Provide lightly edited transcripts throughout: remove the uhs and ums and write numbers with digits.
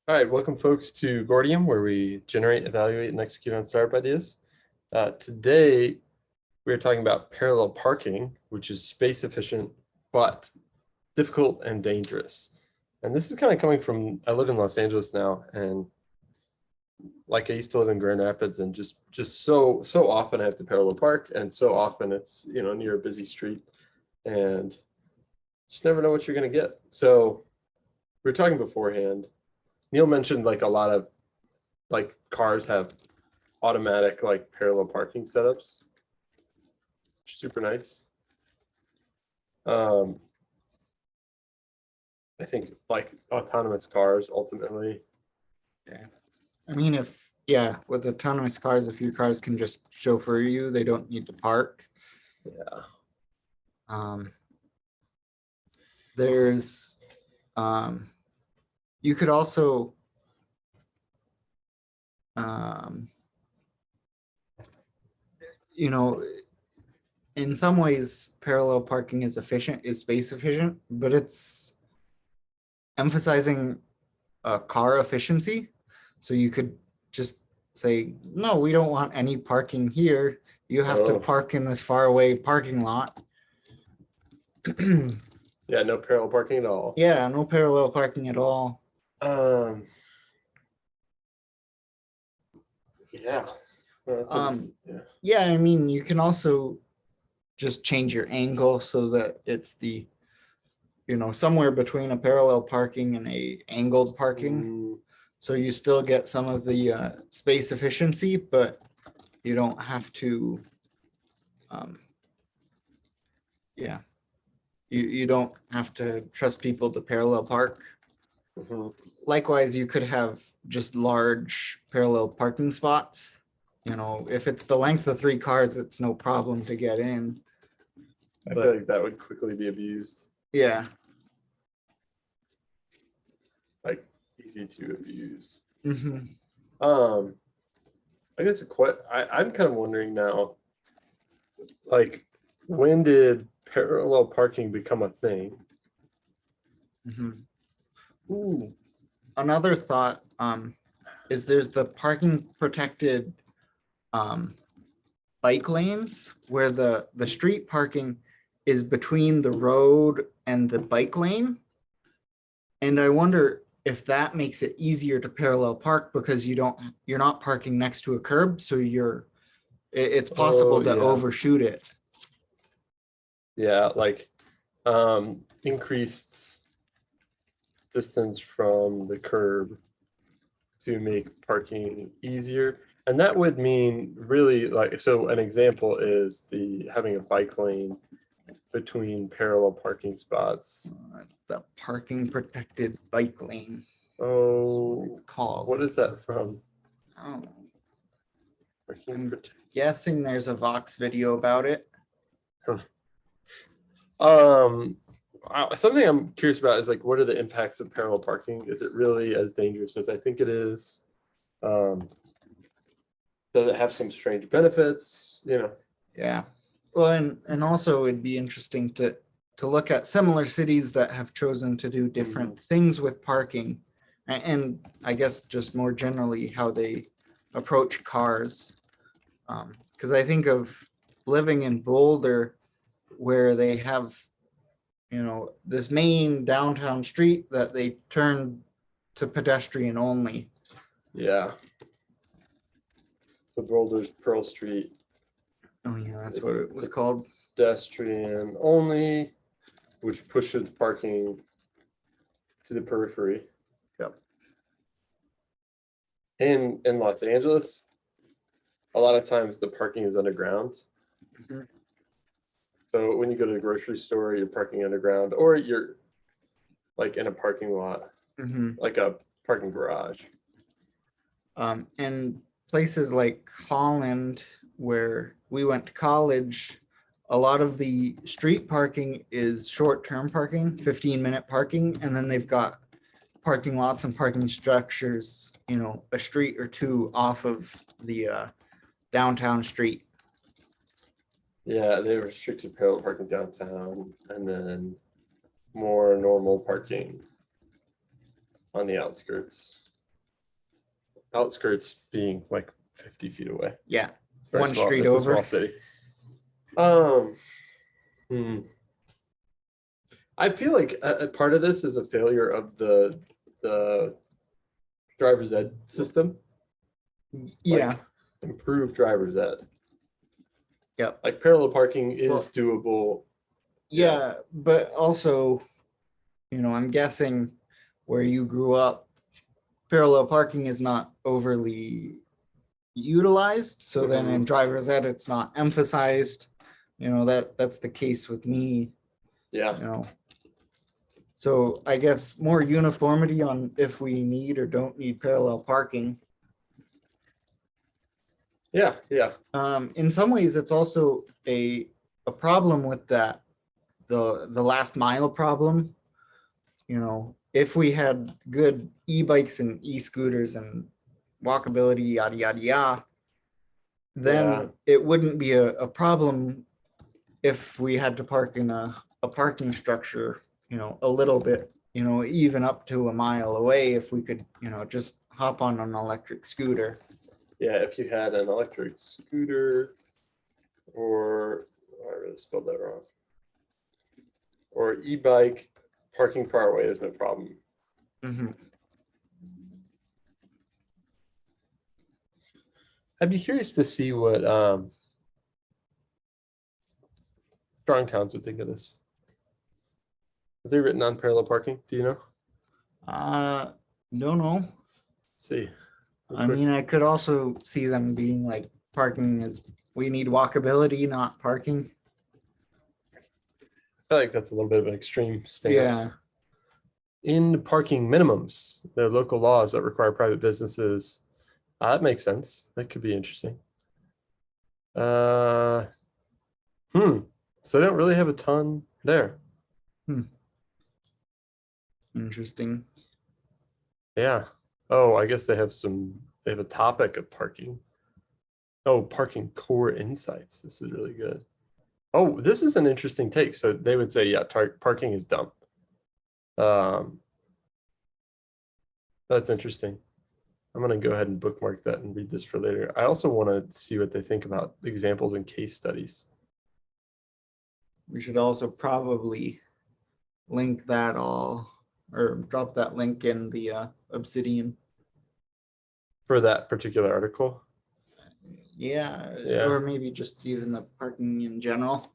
All right, welcome folks to Gordium, where we generate, evaluate, and execute on startup ideas. Today, we are talking about parallel parking, which is space efficient, but difficult and dangerous. And this is kind of coming from, I live in Los Angeles now, and like I used to live in Grand Rapids, and just so often I have to parallel park, and so often it's near a busy street, and just never know what you're going to get. So we were talking beforehand. Neil mentioned like a lot of like cars have automatic like parallel parking setups. Super nice. I think like autonomous cars ultimately. Yeah. I mean, with autonomous cars, if your cars can just chauffeur you, they don't need to park. Yeah. There's, you could also, you know, in some ways, parallel parking is space efficient, but it's emphasizing car efficiency. So you could just say, no, we don't want any parking here. You have to park in this far away parking lot. Yeah, no parallel parking at all. Yeah, no parallel parking at all. Yeah. Yeah, I mean, you can also just change your angle so that it's somewhere between a parallel parking and a angled parking. So you still get some of the space efficiency, but you don't have to, you don't have to trust people to parallel park. Likewise, you could have just large parallel parking spots. If it's the length of 3 cars, it's no problem to get in. I feel like that would quickly be abused. Yeah. Like easy to abuse. Mm-hmm. I guess I'm kind of wondering now, like, when did parallel parking become a thing? Mm-hmm. Ooh, another thought is there's the parking protected bike lanes where the street parking is between the road and the bike lane. And I wonder if that makes it easier to parallel park because you're not parking next to a curb, so it's possible to overshoot it. Yeah, like increased distance from the curb to make parking easier. And that would mean really like, so an example is having a bike lane between parallel parking spots. The parking protected bike lane. Oh, what is that from? Oh, I'm guessing there's a Vox video about it. Something I'm curious about is like, what are the impacts of parallel parking? Is it really as dangerous as I think it is? Does it have some strange benefits? Yeah. Well, and also it'd be interesting to look at similar cities that have chosen to do different things with parking, and I guess just more generally how they approach cars. Because I think of living in Boulder, where they have, this main downtown street that they turned to pedestrian only. Yeah. The Boulder's Pearl Street. Oh yeah, that's what it was called. Pedestrian only, which pushes parking to the periphery. Yep. In Los Angeles, a lot of times the parking is underground. Mm-hmm. So when you go to the grocery store, you're parking underground, or you're like in a parking lot, like a parking garage. And places like Holland, where we went to college, a lot of the street parking is short-term parking, 15-minute parking, and then they've got parking lots and parking structures, a street or two off of the downtown street. Yeah, they restricted parallel parking downtown, and then more normal parking on the outskirts. outskirts being like 50 feet away. Yeah, It's very one small. street It's a over. small city. Hmm. I feel like a part of this is a failure of the driver's ed system. Yeah, Like, improve driver's ed. yep. Like parallel parking is Well, doable. Yeah, but also, I'm guessing where you grew up, parallel parking is not overly utilized. So then in driver's ed, it's not emphasized. That's the case with me, Yeah. So I guess more uniformity on if we need or don't need parallel parking. Yeah. Yeah. In some ways, it's also a problem with that, the last mile problem. If we had good e-bikes and e-scooters and walkability, yada yada yada, then Yeah. it wouldn't be a problem if we had to park in a parking structure, a little bit, even up to a mile away, if we could, just hop on an electric scooter. Yeah. If you had an electric scooter or I really spelled that wrong. Or e-bike, parking far away is no problem. I'd be curious to see what strong towns would think of this. Have they written on parallel parking? Do you know? Don't know. Let's see. I mean, I could also see them being like, parking is, we need walkability, not parking. I feel like that's a little bit of an extreme stance. Yeah. In parking minimums, there are local laws that require private businesses. That makes sense. That could be interesting. So they don't really have a ton there. Interesting. Yeah. Oh, I guess they have a topic of parking. Oh, parking core insights. This is really good. Oh, this is an interesting take. So they would say, yeah, parking is dumb. That's interesting. I'm going to go ahead and bookmark that and read this for later. I also want to see what they think about examples and case studies. We should also probably link that all, or drop that link in the Obsidian. For that particular article? Yeah, Yeah. or maybe just even the parking in general.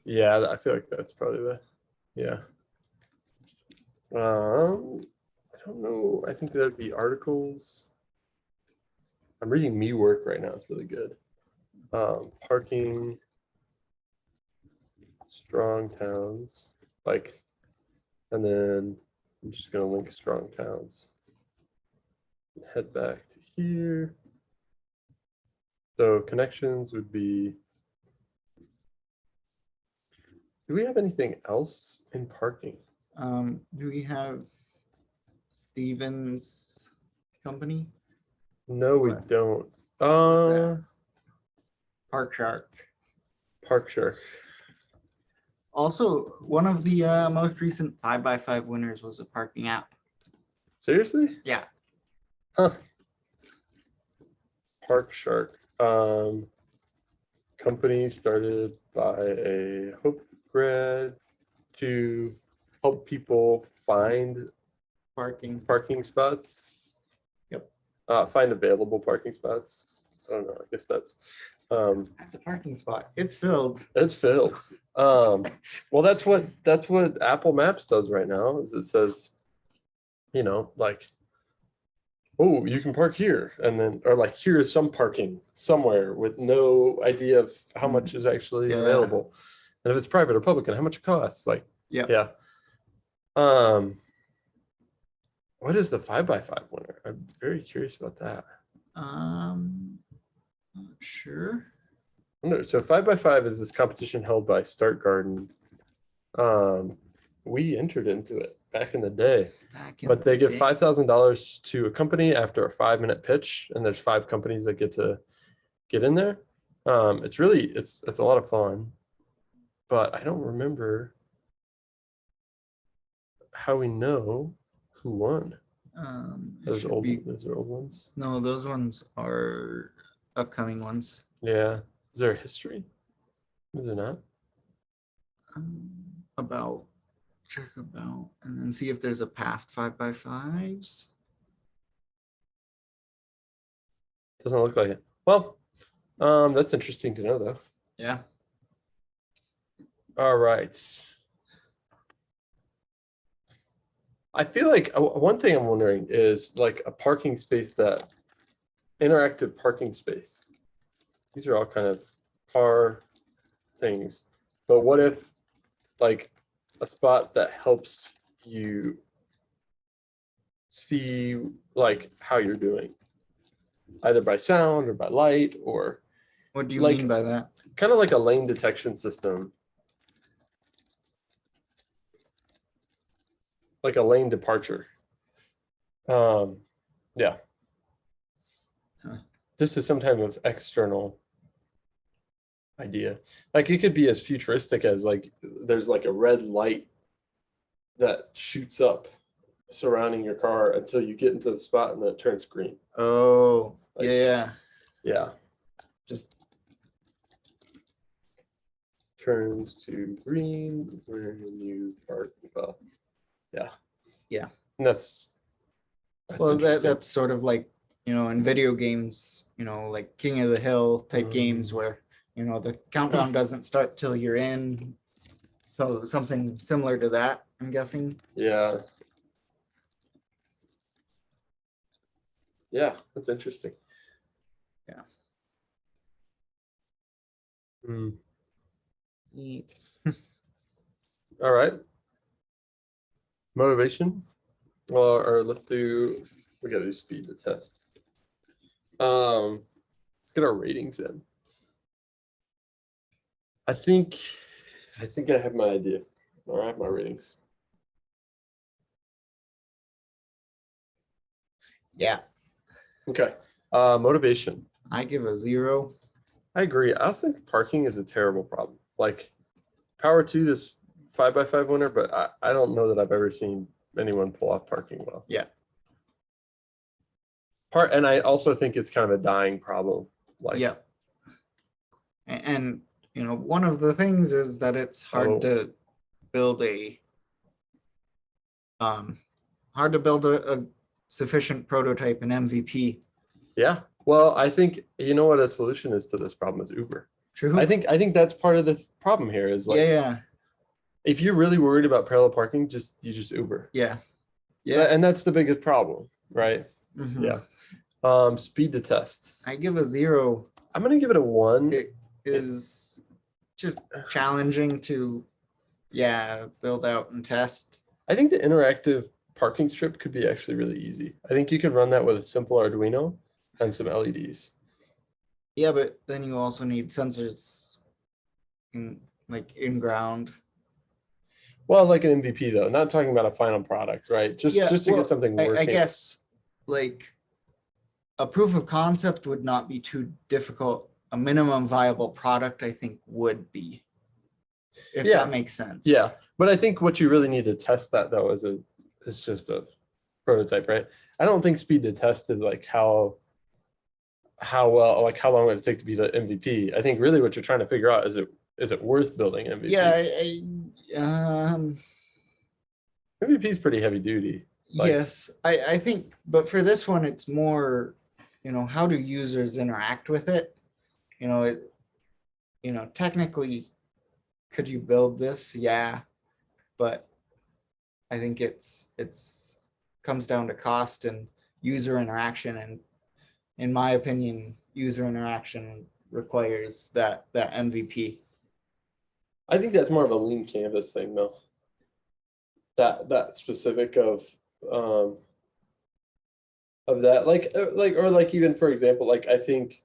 Yeah, I feel like that's probably yeah. I don't know. I think that'd be articles. I'm reading Me Work right now. It's really good. Parking strong towns, and then I'm just gonna link strong towns. Head back to here. So connections would be. Do we have anything else in parking? Do we have Stevens Company? No, we What? don't. Park Shark. Park Shark. Also, one of the most recent 5x5 winners was a parking app. Seriously? Yeah. Huh. Park Shark. Company started by a Hope grad to help people find parking spots. Yep. Find available parking spots. I don't know. I guess that's a parking spot. It's filled. It's filled. Well, that's what Apple Maps does right now. Is it says, like, oh, you can park here, and then or like here is some parking somewhere with no idea of how much is actually available, and if it's private or public, and how much it costs. Like, yeah. What is the 5x5 winner? I'm very curious about that. Not sure. No, so 5x5 is this competition held by Start Garden. We entered into it back in the day, but they give $5,000 to a company after a 5-minute pitch, and there's 5 companies that get to get in there. It's a lot of fun, but I don't remember how we know who won. It Those should old, be, those are old ones. no, those ones are upcoming ones. Yeah. Is there a history? Is there not? About, check about, and then see if there's a past 5x5s. Doesn't look like it. Well, that's interesting to know though. Yeah. All right. I feel like one thing I'm wondering is like a parking space that interactive parking space. These are all kind of car things, but what if like a spot that helps you see like how you're doing, either by sound or by light, or What do you like mean by that? kind of like a lane detection system, like a lane departure. Yeah. Huh. This is some type of external idea. Like it could be as futuristic as like there's like a red light that shoots up surrounding your car until you get into the spot and then it turns green. Oh, Like, yeah. Yeah. Just Turns to green when you park. Well, yeah. Yeah. And that's well, interesting. that's sort of like, in video games, like King of the Hill type games where, the countdown doesn't start till you're in. So something similar to that, I'm guessing. Yeah. Yeah, that's interesting. Yeah. Mm. Neat. All right. Motivation. Or let's do, we gotta do speed to test. Let's get our ratings in. I think I have my idea. Or I have my ratings. Yeah. Okay. Motivation. I give a 0. I agree. I also think parking is a terrible problem. Like power to this 5x5 winner, but I don't know that I've ever seen anyone pull off parking well. Yeah. And I also think it's kind of a dying problem. Like, Yeah. And, one of the things is that it's hard to build a sufficient prototype and MVP. Yeah. Well, I think you know what a solution is to this problem is Uber. True. I think that's part of the problem here is like, yeah. if you're really worried about parallel parking, you just Uber. Yeah. Yeah. And that's the biggest problem, right? Mhm. Yeah. Speed to tests. I give a 0. I'm gonna give it a 1. It is just challenging to, build out and test. I think the interactive parking strip could be actually really easy. I think you could run that with a simple Arduino and some LEDs. Yeah, but then you also need sensors in ground. Well, like an MVP though, not talking about a final product, right? Just to well, get something working. I guess like a proof of concept would not be too difficult. A minimum viable product, I think, would be, if that makes sense. Yeah, but I think what you really need to test that though is just a prototype, right? I don't think speed to test is like how well, like how long would it take to be the MVP. I think really what you're trying to figure out is it worth building MVP? Yeah, MVP is pretty heavy duty. Like, yes, I think, but for this one, it's more, how do users interact with it? Technically, could you build this? Yeah, but I think it's comes down to cost and user interaction, and in my opinion, user interaction requires that MVP. I think that's more of a lean canvas thing though. That specific of that, like even for example, like I think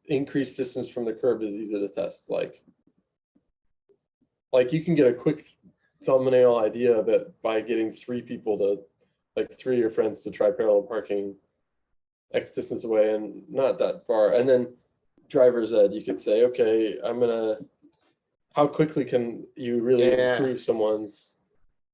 increased distance from the curb is easy to test. Like you can get a quick thumbnail idea of it by getting 3 people to, like 3 of your friends to try parallel parking X distance away and not that far. And then driver's ed, you could say, okay, how quickly can you really improve someone's,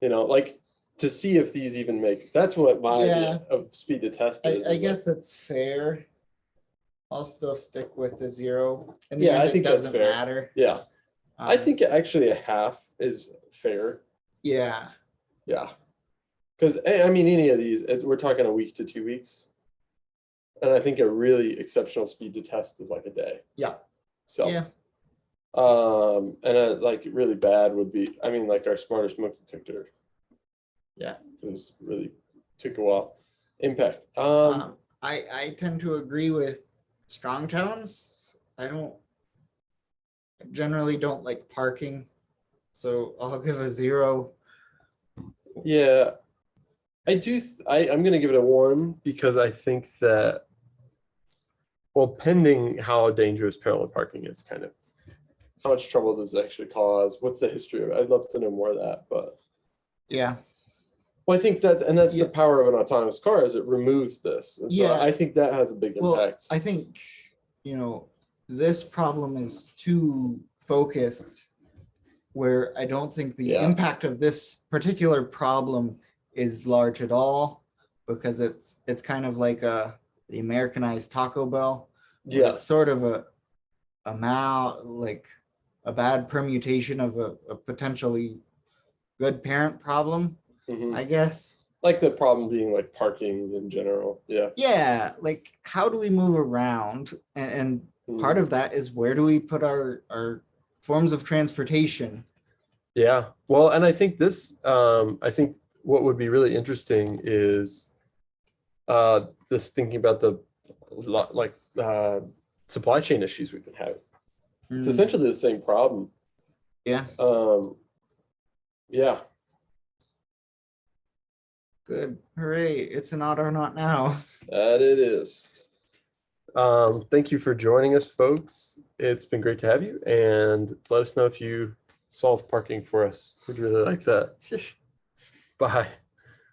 like to see if these even make, that's what my idea of speed to test is. I is guess that's fair. I'll still stick with the 0. In the Yeah, end, I it think that's doesn't fair. matter. Yeah, I Um, think actually a half is fair. Yeah. Yeah. Because I mean, any of these, we're talking a week to 2 weeks. And I think a really exceptional speed to test is like a day. Yeah. So, Yeah. and like really bad would be, I mean, like our smarter smoke detector. Yeah. Was really took a while. Impact. I tend to agree with strong towns. I generally don't like parking, so I'll give a 0. Yeah, I do. I'm going to give it a 1 because I think that, well, pending how dangerous parallel parking is, kind of, how much trouble does it actually cause? What's the history of it? I'd love to know more of that, but Yeah. well, I think that, and that's Yeah. the power of an autonomous car, is it removes this, and so Yeah. I think that has a big Well, impact. I think, this problem is too focused where I don't think the Yeah. impact of this particular problem is large at all, because it's kind of like the Americanized Taco Bell. Where Yes. It's sort of a like a bad permutation of a potentially good parent problem, Mhm. I guess. Like the problem being like parking in general. Yeah. Yeah, like how do we move around? And part of that is, where do we put our forms of transportation? Yeah. Well, and I think this, I think what would be really interesting is just thinking about the like supply chain issues we've been having. It's Mm, essentially the same problem. yeah, Yeah. good. Hooray. It's an odd or not now. That it is. Thank you for joining us, folks. It's been great to have you, and let us know if you solve parking for us. We'd really like that. Bye.